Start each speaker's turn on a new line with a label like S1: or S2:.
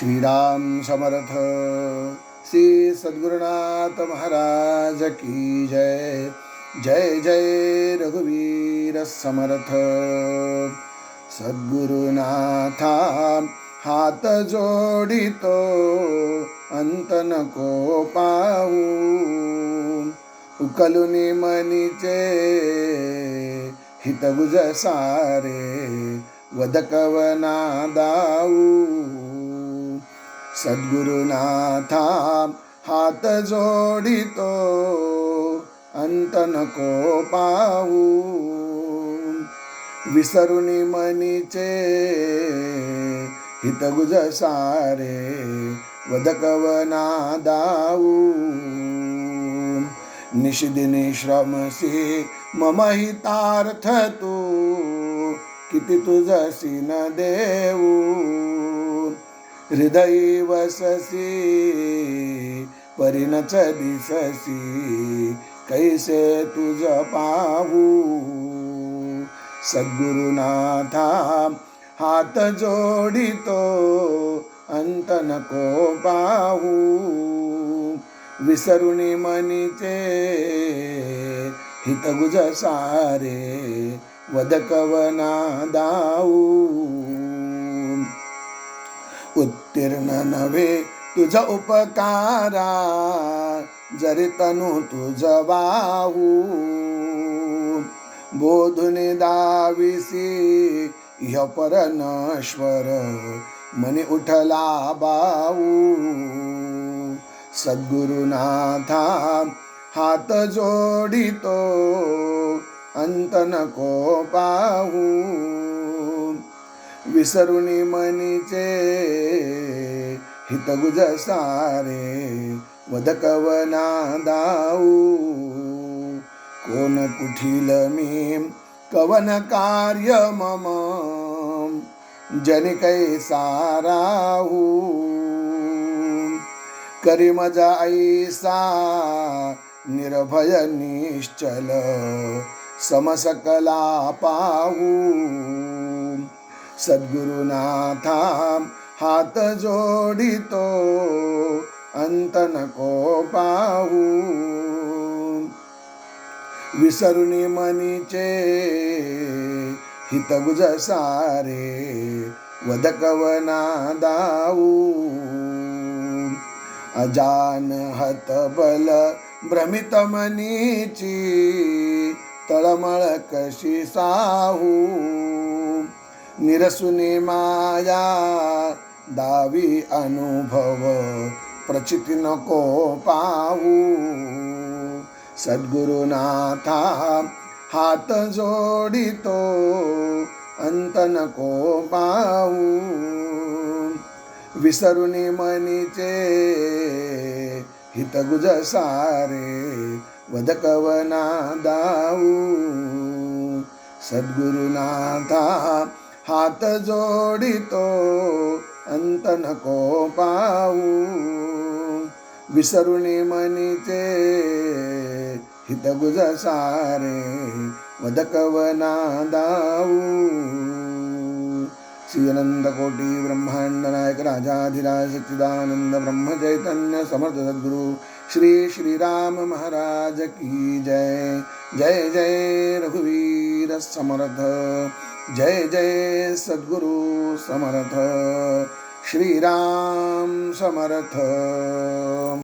S1: श्रीराम समर्थ। श्री सद्गुरुनाथ महाराज की जय। जय जय रघुवीर समर्थ। सद्गुरुनाथा हात जोडितो अंत नको पाहू, उकलुनी मनीचे हितगुज सारे वदकवना दाऊ। सद्गुरुनाथा हात जोडितो अंत नको पाहू, विसरुनी मनीचे हितगुज सारे वदकवना दाऊ। निशिदिनी श्रमसी मम हितार्थ तू, किती तुझसी न देऊ। हृदयी वससी परिणच दिससी, कैसे तुझ पाहू। सद्गुरुनाथा हात जोडितो अंत नको पाहू, विसरुनी मनीचे हितगुज सारे वदकवना दाऊ। उत्तीर्ण नव्हे तुझ उपकारा, जरी तनु तुझ वाहू। बोधुनी दाविसी इह पर नश्वर, मनी उठला बाऊ। सद्गुरुनाथा हात जोडितो अंत नको पाहू, विसरुनी मनीचे हितगुज सारे वदकवना दाऊ। कोण कुठील मी कवन कार्य मम, जनी कैसा राहू। करी मजा ऐसा निर्भय निश्चल, समसकला पाहू। सद्गुरुनाथा हात जोडितो अंत नको पाहू, विसरुनी मनीचे हितगुज सारे वदकवना दाऊ। अजान हतबल भ्रमित मनीची, तळमळ कशी साहू। निरसुनी माया दावी अनुभव, प्रचिती नको पाहू। सद्गुरुनाथा हात जोडितो अंत नको पाहू, विसरुनी मनीचे हितगुज सारे वदकवना दाऊ। सद्गुरुनाथा हात जोडितो अंत नको पाहू, विसरुनी मनीचे हितगुज सारे वदकवना दाऊ। श्री अनंत कोटी ब्रह्मांड नायक राजाधिराज सच्चिदानंद ब्रह्म चैतन्य समर्थ सद्गुरु श्री श्रीराम महाराज की जय। जय जय रघुवीर समर्थ। जय जय सद्गुरु समर्थ। श्रीराम समर्थ।